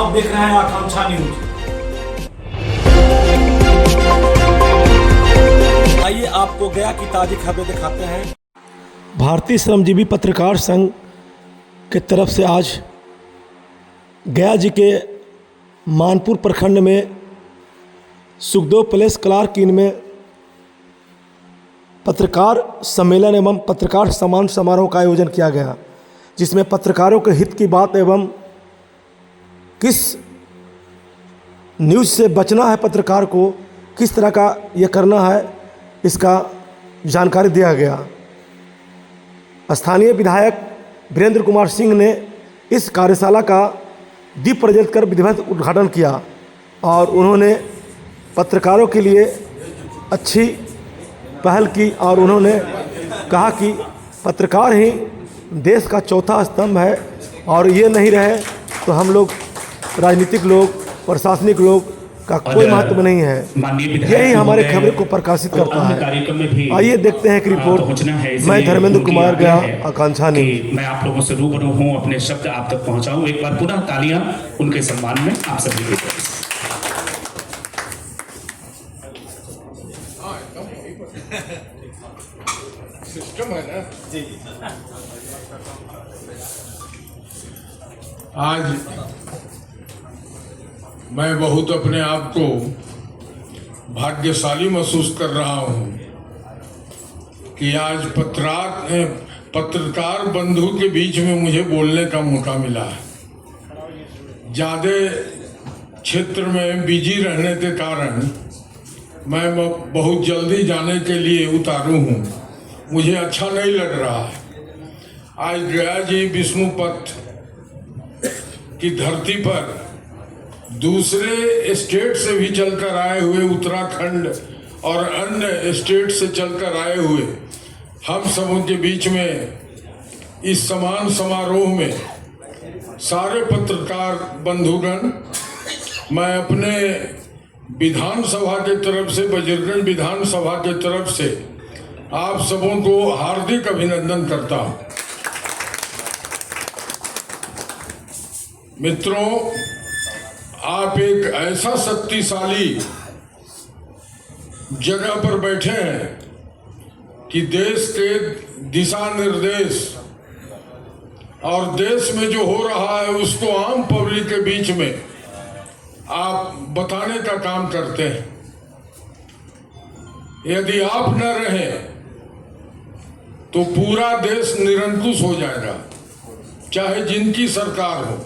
आप देख रहे हैं आकांक्षा न्यूज। आइए आपको गया की ताज़ी खबरें दिखाते हैं। भारतीय श्रमजीवी पत्रकार संघ के तरफ से आज गया जी के मानपुर प्रखंड में सुखदेव प्लेस क्लार्क इन में पत्रकार सम्मेलन एवं पत्रकार सम्मान समारोह का आयोजन किया गया, जिसमें पत्रकारों के हित की बात एवं किस न्यूज़ से बचना है, पत्रकार को किस तरह का ये करना है, इसका जानकारी दिया गया। स्थानीय विधायक वीरेंद्र कुमार सिंह ने इस कार्यशाला का दीप प्रज्वलित कर विधिवत उद्घाटन किया और उन्होंने पत्रकारों के लिए अच्छी पहल की और उन्होंने कहा कि पत्रकार ही देश का चौथा स्तंभ है और ये नहीं रहे तो हम लोग राजनीतिक लोग, प्रशासनिक लोग का कोई महत्व नहीं है। यही हमारे खबर को प्रकाशित करता है। आइए देखते हैं एक रिपोर्ट। मैं धर्मेंद्र कुमार, गया आकांक्षा न्यूज। मैं आप लोगों से रूबरू हूं, अपने शब्द आप तक पहुंचाऊं। एक बार पुनः तालियां उनके सम्मान में आप सभी की तरफ से। सिस्टम है ना जी। आज मैं बहुत अपने आप को भाग्यशाली महसूस कर रहा हूं कि आज पत्रकार बंधु के बीच में मुझे बोलने का मौका मिला है। ज़्यादा क्षेत्र में बिजी रहने के कारण मैं बहुत जल्दी जाने के लिए उतारू हूं। मुझे अच्छा नहीं लग रहा है। आज गया जी विष्णुपथ की धरती पर दूसरे स्टेट से भी चलकर आए हुए, उत्तराखंड और अन्य स्टेट से चलकर आए हुए हम सबों के बीच में इस सम्मान समारोह में सारे पत्रकार बंधुगण, मैं अपने विधानसभा के तरफ से, बजरगंज विधानसभा के तरफ से आप सबों को हार्दिक अभिनंदन करता हूं। मित्रों, आप एक ऐसा शक्तिशाली जगह पर बैठे हैं कि देश के दिशा निर्देश और देश में जो हो रहा है उसको आम पब्लिक के बीच में आप बताने का काम करते हैं। यदि आप न रहें तो पूरा देश निरंकुश हो जाएगा, चाहे जिनकी सरकार हो।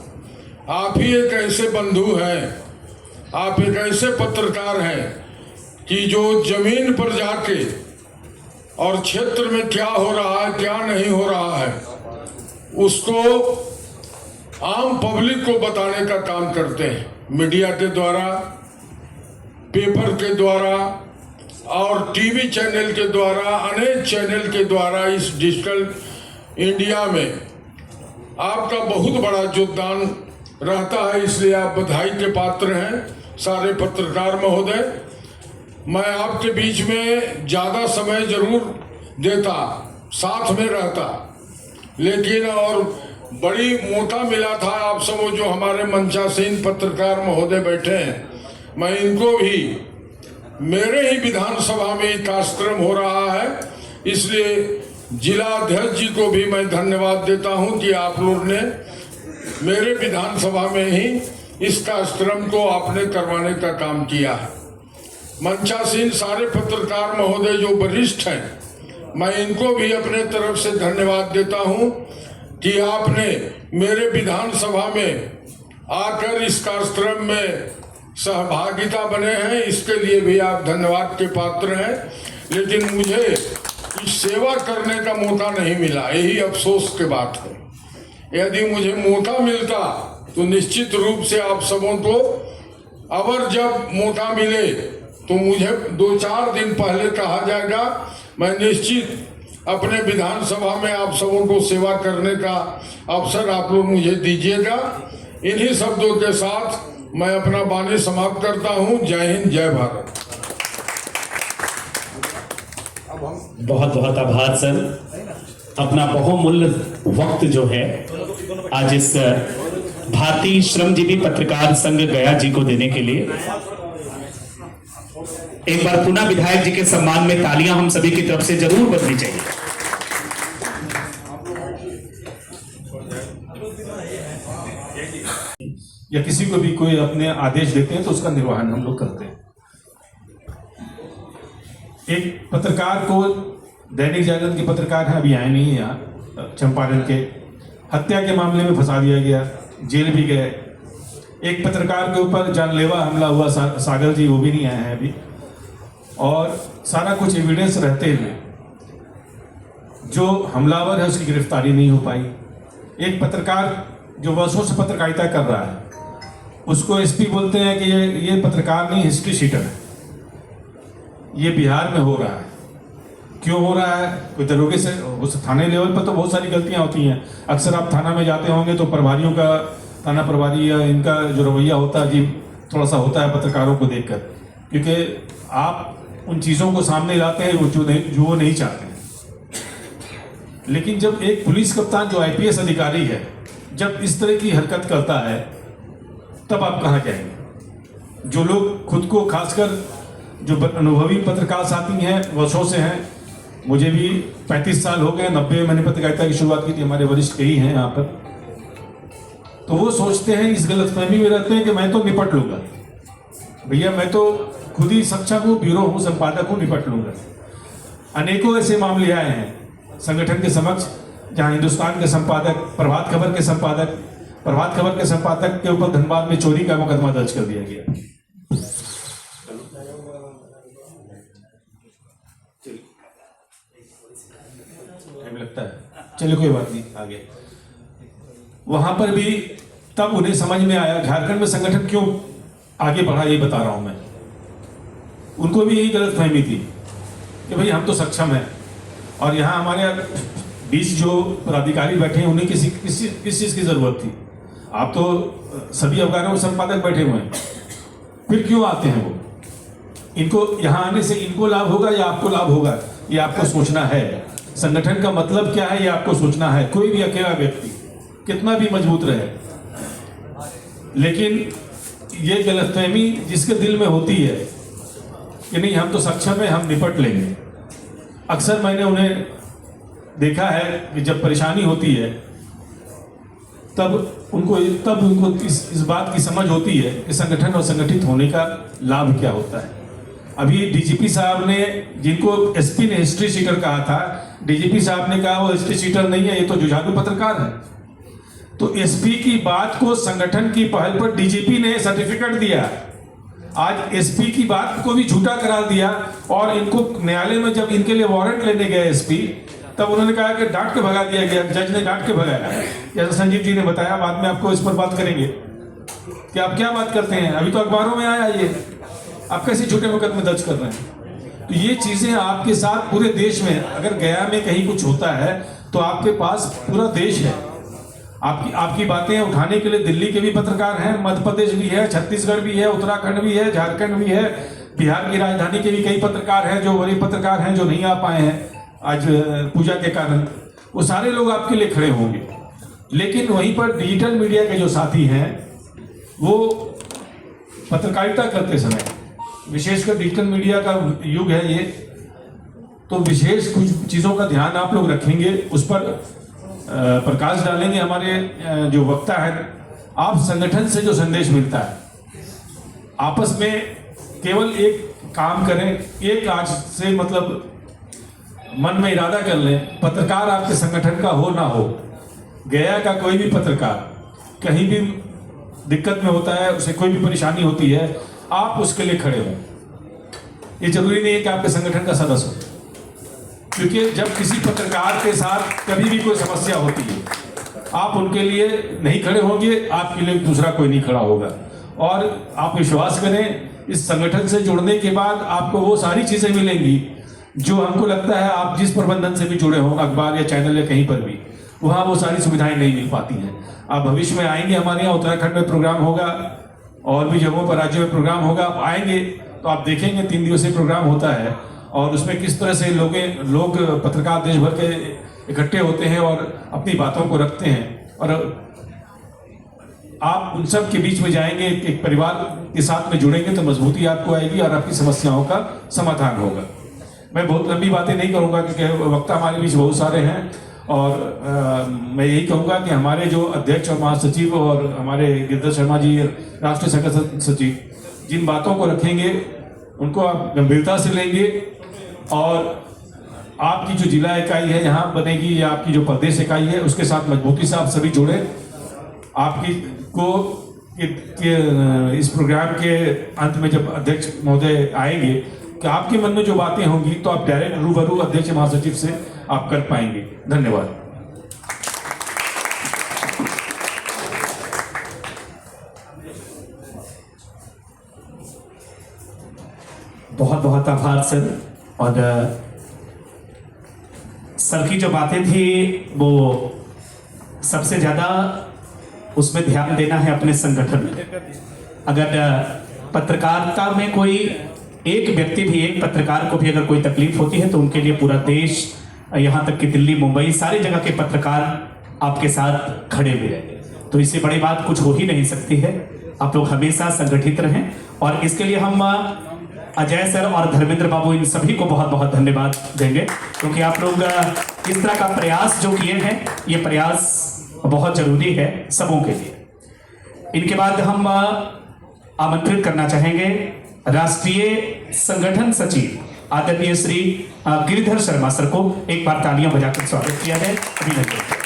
आप ही एक ऐसे बंधु हैं, आप एक ऐसे पत्रकार हैं कि जो जमीन पर जाके और क्षेत्र में क्या हो रहा है, क्या नहीं हो रहा है, उसको आम पब्लिक को बताने का काम करते हैं। मीडिया के द्वारा, पेपर के द्वारा और टीवी चैनल के द्वारा, अनेक चैनल के द्वारा इस डिजिटल इंडिया में आपका बहुत बड़ा योगदान रहता है। इसलिए आप बधाई के पात्र हैं सारे पत्रकार महोदय। मैं आपके बीच में ज़्यादा समय जरूर देता, साथ में रहता, लेकिन और बड़ी मौका मिला था आप सब जो हमारे मंचासीन पत्रकार महोदय बैठे हैं, मैं इनको भी, मेरे ही विधानसभा में एक कार्यक्रम हो रहा है, इसलिए जिला अध्यक्ष जी को भी मैं धन्यवाद देता हूं कि आप लोग ने मेरे विधानसभा में ही इस कार्यक्रम को आपने करवाने का काम किया है। मंचासीन सारे पत्रकार महोदय जो वरिष्ठ हैं, मैं इनको भी अपने तरफ से धन्यवाद देता हूं कि आपने मेरे विधानसभा में आकर इस कार्यक्रम में सहभागिता बने हैं। इसके लिए भी आप धन्यवाद के पात्र हैं। लेकिन मुझे इस सेवा करने का मौका नहीं मिला, यही अफसोस की बात है। यदि मुझे मौका मिलता तो निश्चित रूप से आप सबों को अगर जब मौका मिले तो मुझे 2-4 दिन पहले कहा जाएगा, मैं निश्चित अपने विधानसभा में आप सबों को सेवा करने का अवसर आप लोग मुझे दीजिएगा। इन्हीं शब्दों के साथ मैं अपना वाणी समाप्त करता हूं। जय हिंद, जय भारत। बहुत बहुत आभार सर। अपना बहुमूल्य वक्त जो है आज इस भारतीय श्रमजीवी पत्रकार संघ गया जी को देने के लिए। एक बार पुनः विधायक जी के सम्मान में तालियां हम सभी की तरफ से जरूर बजनी चाहिए। या किसी को भी कोई अपने आदेश देते हैं तो उसका निर्वहन हम लोग करते हैं। एक पत्रकार को, दैनिक जागरण के पत्रकार हैं, अभी आए नहीं है यहाँ, चंपारण के हत्या के मामले में फंसा दिया गया, जेल भी गए। एक पत्रकार के ऊपर जानलेवा हमला हुआ, सागर जी, वो भी नहीं आए हैं अभी। और सारा कुछ एविडेंस रहते हुए जो हमलावर है उसकी गिरफ्तारी नहीं हो पाई। एक पत्रकार जो वर्षों से पत्रकारिता कर रहा है उसको एसपी बोलते हैं कि ये पत्रकार नहीं, हिस्ट्री शीटर है। ये बिहार में हो रहा है। क्यों हो रहा है? कोई दरोगे से, उस थाने लेवल पर तो बहुत सारी गलतियां होती हैं। अक्सर आप थाना में जाते होंगे तो प्रभारियों का, थाना प्रभारी या इनका जो रवैया होता है जी, थोड़ा सा होता है पत्रकारों को देखकर, क्योंकि आप उन चीज़ों को सामने लाते हैं जो वो नहीं चाहते हैं। लेकिन जब एक पुलिस कप्तान जो आईपीएस अधिकारी है जब इस तरह की हरकत करता है तब आप कहाँ जाएंगे? जो लोग खुद को, खासकर जो अनुभवी पत्रकार साथी हैं, वर्षों से हैं, मुझे भी 35 साल हो गए, 90 में मैंने पत्रकारिता की शुरुआत की थी, हमारे वरिष्ठ कई हैं यहाँ पर, तो वो सोचते हैं, इस गलतफहमी में रहते हैं कि मैं तो निपट लूंगा भैया, मैं तो खुद ही सक्षम हूँ, ब्यूरो हूँ, संपादक हूँ, निपट लूंगा। अनेकों ऐसे मामले आए हैं संगठन के समक्ष जहाँ हिंदुस्तान के संपादक, प्रभात खबर के संपादक के ऊपर धनबाद में चोरी का मुकदमा दर्ज कर दिया गया। लगता है, चलिए कोई बात नहीं, आगे वहां पर भी तब उन्हें समझ में आया झारखंड में संगठन क्यों आगे बढ़ा, ये बता रहा हूं मैं। उनको भी यही गलतफहमी थी कि भाई हम तो सक्षम हैं और यहाँ हमारे बीच जो पदाधिकारी बैठे हैं उन्हें किस चीज़ की जरूरत थी? आप तो सभी अखबारों में संपादक बैठे हुए हैं, फिर क्यों आते हैं वो? इनको यहाँ आने से इनको लाभ होगा या आपको लाभ होगा, ये आपको सोचना है। संगठन का मतलब क्या है ये आपको सोचना है। कोई भी अकेला व्यक्ति कितना भी मजबूत रहे, लेकिन ये गलतफहमी जिसके दिल में होती है कि नहीं हम तो सक्षम है, हम निपट लेंगे। अक्सर मैंने उन्हें देखा है कि जब परेशानी होती है तब उनको इस बात की समझ होती है कि संगठन और संगठित होने का लाभ क्या होता है। अभी डीजीपी साहब ने, जिनको एसपी ने हिस्ट्री शीटर कहा था, डीजीपी साहब ने कहा वो हिस्ट्री शीटर नहीं है, ये तो जुझारू पत्रकार है। तो एसपी की बात को संगठन की पहल पर डीजीपी ने सर्टिफिकेट दिया। आज एसपी की बात को भी झूठा करार दिया और इनको न्यायालय में जब इनके लिए वारंट लेने गए एसपी, तब उन्होंने कहा कि डांट के भगा दिया गया, जज ने डांट के भगाया। जैसा संजीव जी ने बताया, बाद में आपको इस पर बात करेंगे कि आप क्या बात करते हैं, अभी तो अखबारों में आया ये, आप कैसे झूठे मुकदमे दर्ज कर रहे हैं। तो ये चीजें आपके साथ पूरे देश में, अगर गया में कहीं कुछ होता है तो आपके पास पूरा देश है। आपकी बातें उठाने के लिए दिल्ली के भी पत्रकार हैं, मध्य प्रदेश भी है, छत्तीसगढ़ भी है, उत्तराखंड भी है, झारखंड भी है, बिहार की राजधानी के भी कई पत्रकार हैं जो वरिष्ठ पत्रकार हैं जो नहीं आ पाए हैं आज पूजा के कारण। वो सारे लोग आपके लिए खड़े होंगे। लेकिन वहीं पर डिजिटल मीडिया के जो साथी हैं वो पत्रकारिता करते समय, विशेषकर डिजिटल मीडिया का युग है ये, तो विशेष कुछ चीज़ों का ध्यान आप लोग रखेंगे, उस पर प्रकाश डालेंगे हमारे जो वक्ता है। आप संगठन से जो संदेश मिलता है, आपस में केवल एक काम करें, एक आज से मतलब मन में इरादा कर लें, पत्रकार आपके संगठन का हो ना हो, गया का कोई भी पत्रकार कहीं भी दिक्कत में होता है, उसे कोई भी परेशानी होती है, आप उसके लिए खड़े हों। ये जरूरी नहीं है कि आपके संगठन का सदस्य हो, क्योंकि जब किसी पत्रकार के साथ कभी भी कोई समस्या होती है, आप उनके लिए नहीं खड़े होंगे, आपके लिए दूसरा कोई नहीं खड़ा होगा। और आप विश्वास करें, इस संगठन से जुड़ने के बाद आपको वो सारी चीजें मिलेंगी जो हमको लगता है आप जिस प्रबंधन से भी जुड़े हों, अखबार या चैनल या कहीं पर भी, वहाँ वो सारी सुविधाएं नहीं मिल पाती हैं। आप भविष्य में आएंगे, हमारे यहाँ उत्तराखंड में प्रोग्राम होगा और भी जगहों पर राज्यों में प्रोग्राम होगा, आप आएंगे तो आप देखेंगे 3 दिवसीय प्रोग्राम होता है और उसमें किस तरह से लोग पत्रकार देश भर के इकट्ठे होते हैं और अपनी बातों को रखते हैं। और आप उन सब के बीच में जाएंगे, एक परिवार के साथ में जुड़ेंगे तो मजबूती आपको आएगी और आपकी समस्याओं का समाधान होगा। मैं बहुत लंबी बातें नहीं करूंगा क्योंकि वक्ता हमारे बीच बहुत सारे हैं, और मैं यही कहूँगा कि हमारे जो अध्यक्ष और महासचिव और हमारे गिरिधर शर्मा जी राष्ट्रीय संगठन सचिव जिन बातों को रखेंगे उनको आप गंभीरता से लेंगे, और आपकी जो जिला इकाई है यहाँ बनेगी या आपकी जो प्रदेश इकाई है उसके साथ मजबूती से आप सभी जुड़े। आपकी को इस प्रोग्राम के अंत में जब अध्यक्ष महोदय आएंगे कि आपके मन में जो बातें होंगी तो आप डायरेक्ट रूबरू अध्यक्ष महासचिव से आप कर पाएंगे। धन्यवाद। बहुत बहुत आभार सर। और सर की जो बातें थी वो सबसे ज़्यादा उसमें ध्यान देना है अपने संगठन में। अगर पत्रकारिता में कोई एक व्यक्ति भी, एक पत्रकार को भी अगर कोई तकलीफ होती है तो उनके लिए पूरा देश, यहाँ तक कि दिल्ली, मुंबई, सारी जगह के पत्रकार आपके साथ खड़े हुए हैं। तो इससे बड़ी बात कुछ हो ही नहीं सकती है। आप लोग हमेशा संगठित रहें, और इसके लिए हम अजय सर और धर्मेंद्र बाबू इन सभी को बहुत बहुत धन्यवाद देंगे, क्योंकि आप लोग इस तरह का प्रयास जो किए हैं, ये प्रयास बहुत जरूरी है सबों के लिए। इनके बाद हम आमंत्रित करना चाहेंगे राष्ट्रीय संगठन सचिव आदरणीय श्री गिरिधर शर्मा सर को। एक बार तालियां बजाकर स्वागत किया है। अभिनंदन।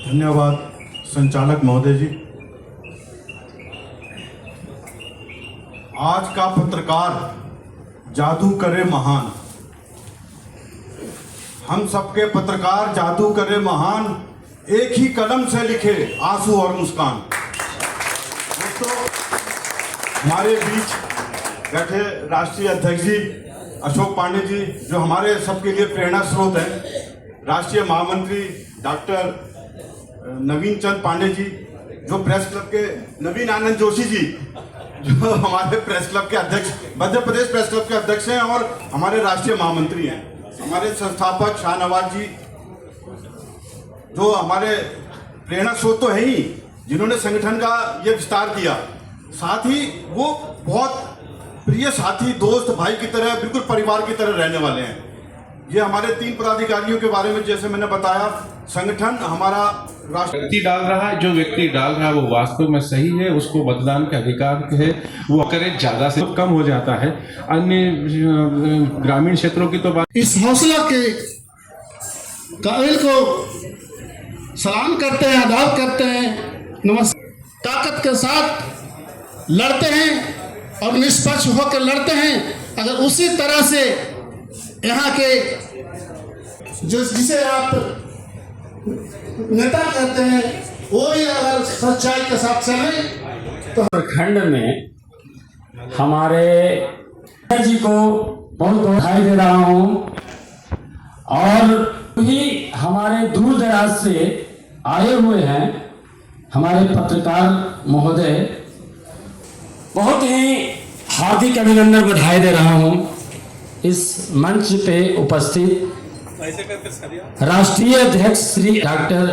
धन्यवाद संचालक महोदय जी। आज का पत्रकार जादू करे महान, हम सबके पत्रकार जादू करे महान, एक ही कलम से लिखे आंसू और मुस्कान। दोस्तों, हमारे बीच बैठे राष्ट्रीय अध्यक्ष जी अशोक पांडे जी, जो हमारे सबके लिए प्रेरणा स्रोत हैं, राष्ट्रीय महामंत्री डॉक्टर नवीन चंद पांडे जी, जो प्रेस क्लब के नवीन आनंद जोशी जी, जो हमारे प्रेस क्लब के अध्यक्ष, मध्य प्रदेश प्रेस क्लब के अध्यक्ष हैं और हमारे राष्ट्रीय महामंत्री हैं, हमारे संस्थापक शाहनवाज जी, जो हमारे प्रेरणा स्रोत तो है ही, जिन्होंने संगठन का ये विस्तार किया। साथ ही वो बहुत प्रिय साथी, दोस्त, भाई की तरह, बिल्कुल परिवार की तरह रहने वाले हैं। ये हमारे 3 पदाधिकारियों के बारे में जैसे मैंने बताया, संगठन हमारा राष्ट्र व्यक्ति डाल रहा है, जो व्यक्ति डाल रहा है वो वास्तव में सही है, उसको मतदान का अधिकार है, वो करे, ज्यादा से कम हो जाता है। अन्य ग्रामीण क्षेत्रों की तो बात। इस हौसला के काबिल को सलाम करते हैं, आदाब करते हैं, नमस्कार। ताकत के साथ लड़ते हैं और निष्पक्ष होकर लड़ते हैं। अगर उसी तरह से यहाँ के जिसे आप नेता कहते हैं, वो भी अगर सच्चाई के साथ चले तो प्रखंड में हमारे जी को बहुत बधाई दे रहा हूँ, और भी हमारे दूर दराज से आए हुए हैं हमारे पत्रकार महोदय, बहुत ही हार्दिक अभिनंदन बधाई दे रहा हूँ। इस मंच पे उपस्थित राष्ट्रीय अध्यक्ष श्री डॉक्टर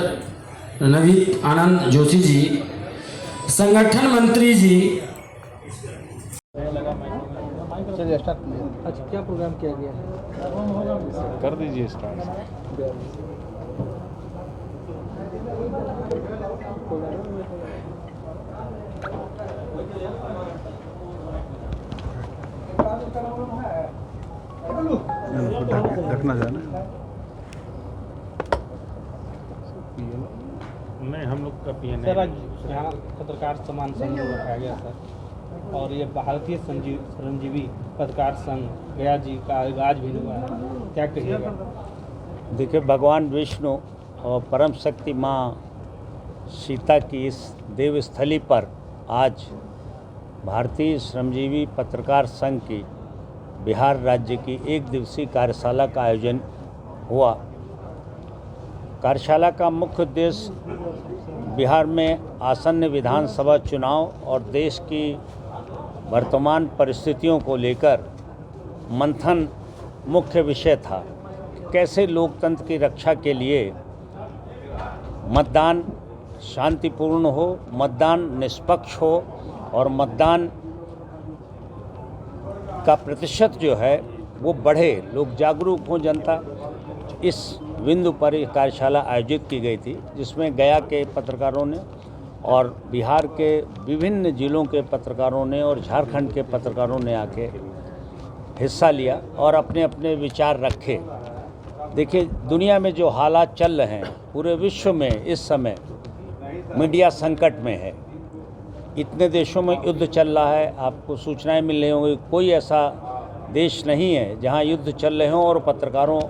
नवीन आनंद जोशी जी, संगठन मंत्री जी। अच्छा, क्या प्रोग्राम किया गया है? कर दीजिए स्टार्ट। रखना जाना नहीं, हम लोग का पीएन सर, आज यहाँ पत्रकार सम्मान संघ रखाया गया सर, और ये भारतीय श्रमजीवी पत्रकार संघ गया जी का आगाज भी हुआ है, क्या कहिएगा? देखिए, भगवान विष्णु और परम शक्ति माँ सीता की इस देवस्थली पर आज भारतीय श्रमजीवी पत्रकार संघ की बिहार राज्य की 1 दिवसीय कार्यशाला का आयोजन हुआ। कार्यशाला का मुख्य उद्देश्य बिहार में आसन्न विधानसभा चुनाव और देश की वर्तमान परिस्थितियों को लेकर मंथन मुख्य विषय था। कैसे लोकतंत्र की रक्षा के लिए मतदान शांतिपूर्ण हो, मतदान निष्पक्ष हो और मतदान का प्रतिशत जो है वो बढ़े, लोग जागरूक हों, जनता। इस बिंदु पर एक कार्यशाला आयोजित की गई थी, जिसमें गया के पत्रकारों ने और बिहार के विभिन्न जिलों के पत्रकारों ने और झारखंड के पत्रकारों ने आके हिस्सा लिया और अपने अपने विचार रखे। देखिए, दुनिया में जो हालात चल रहे हैं, पूरे विश्व में इस समय मीडिया संकट में है। इतने देशों में युद्ध चल रहा है, आपको सूचनाएं मिल रही होंगी, कोई ऐसा देश नहीं है जहां युद्ध चल रहे हों और पत्रकारों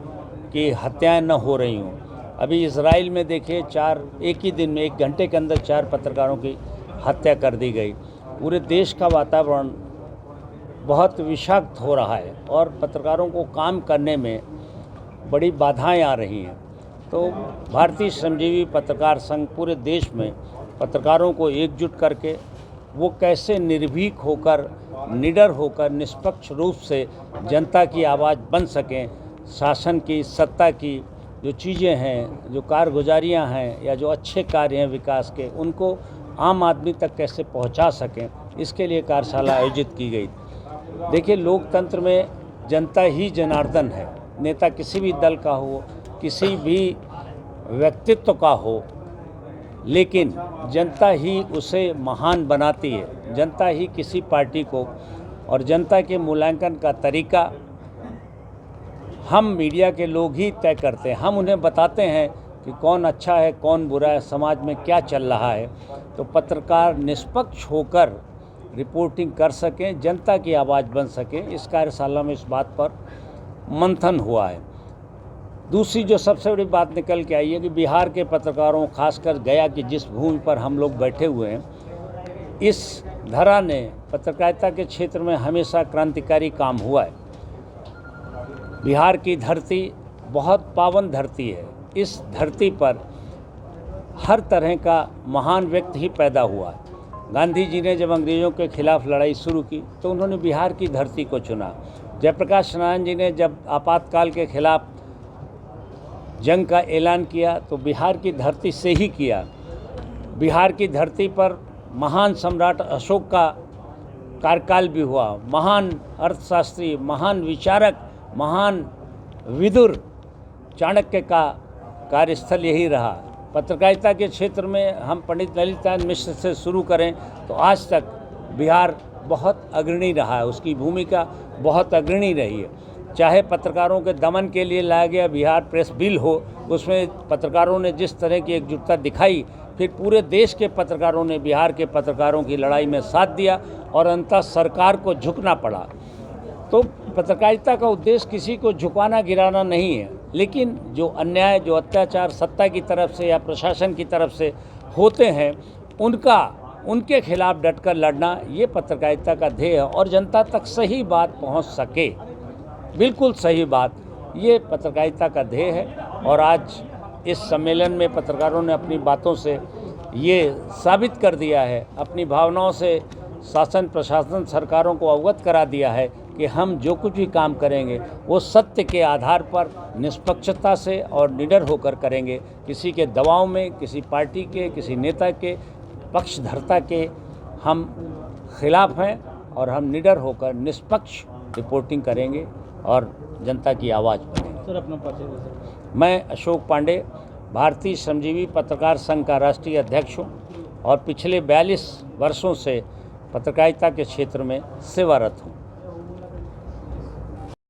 की हत्याएं न हो रही हों। अभी इजराइल में देखिए, एक ही दिन में 1 घंटे के अंदर 4 पत्रकारों की हत्या कर दी गई। पूरे देश का वातावरण बहुत विषाक्त हो रहा है और पत्रकारों को काम करने में बड़ी बाधाएं आ रही हैं। तो भारतीय श्रमजीवी पत्रकार संघ पूरे देश में पत्रकारों को एकजुट करके वो कैसे निर्भीक होकर, निडर होकर, निष्पक्ष रूप से जनता की आवाज़ बन सकें, शासन की, सत्ता की जो चीज़ें हैं, जो कारगुजारियाँ हैं या जो अच्छे कार्य हैं विकास के, उनको आम आदमी तक कैसे पहुंचा सकें, इसके लिए कार्यशाला आयोजित की गई। देखिए, लोकतंत्र में जनता ही जनार्दन है। नेता किसी भी दल का हो, किसी भी व्यक्तित्व का हो, लेकिन जनता ही उसे महान बनाती है। जनता ही किसी पार्टी को, और जनता के मूल्यांकन का तरीका हम मीडिया के लोग ही तय करते हैं। हम उन्हें बताते हैं कि कौन अच्छा है, कौन बुरा है, समाज में क्या चल रहा है। तो पत्रकार निष्पक्ष होकर रिपोर्टिंग कर सकें, जनता की आवाज़ बन सकें। इस कार्यशाला में इस बात पर मंथन हुआ है। दूसरी जो सबसे बड़ी बात निकल के आई है कि बिहार के पत्रकारों, खासकर गया की जिस भूमि पर हम लोग बैठे हुए हैं, इस धरा ने पत्रकारिता के क्षेत्र में हमेशा क्रांतिकारी काम हुआ है। बिहार की धरती बहुत पावन धरती है। इस धरती पर हर तरह का महान व्यक्ति ही पैदा हुआ है। गांधी जी ने जब अंग्रेज़ों के खिलाफ लड़ाई शुरू की तो उन्होंने बिहार की धरती को चुना। जयप्रकाश नारायण जी ने जब आपातकाल के खिलाफ जंग का ऐलान किया तो बिहार की धरती से ही किया। बिहार की धरती पर महान सम्राट अशोक का कार्यकाल भी हुआ। महान अर्थशास्त्री, महान विचारक, महान विदुर चाणक्य का कार्यस्थल यही रहा। पत्रकारिता के क्षेत्र में हम पंडित ललितनारायण मिश्र से शुरू करें तो आज तक बिहार बहुत अग्रणी रहा है, उसकी भूमिका बहुत अग्रणी रही है। चाहे पत्रकारों के दमन के लिए लाया गया बिहार प्रेस बिल हो, उसमें पत्रकारों ने जिस तरह की एकजुटता दिखाई, फिर पूरे देश के पत्रकारों ने बिहार के पत्रकारों की लड़ाई में साथ दिया और अंततः सरकार को झुकना पड़ा। तो पत्रकारिता का उद्देश्य किसी को झुकाना, गिराना नहीं है, लेकिन जो अन्याय, जो अत्याचार सत्ता की तरफ से या प्रशासन की तरफ से होते हैं, उनके खिलाफ डटकर लड़ना, ये पत्रकारिता का ध्येय है। और जनता तक सही बात पहुंच सके, बिल्कुल सही बात, ये पत्रकारिता का ध्येय है। और आज इस सम्मेलन में पत्रकारों ने अपनी बातों से ये साबित कर दिया है, अपनी भावनाओं से शासन, प्रशासन, सरकारों को अवगत करा दिया है कि हम जो कुछ भी काम करेंगे वो सत्य के आधार पर निष्पक्षता से और निडर होकर करेंगे। किसी के दबाव में, किसी पार्टी के, किसी नेता के पक्षधरता के हम खिलाफ हैं और हम निडर होकर निष्पक्ष रिपोर्टिंग करेंगे और जनता की आवाज़ बनेंगे। सर, अपना परिचय। मैं अशोक पांडे, भारतीय श्रमजीवी पत्रकार संघ का राष्ट्रीय अध्यक्ष हूँ और पिछले 42 वर्षों से पत्रकारिता के क्षेत्र में सेवारत हूँ।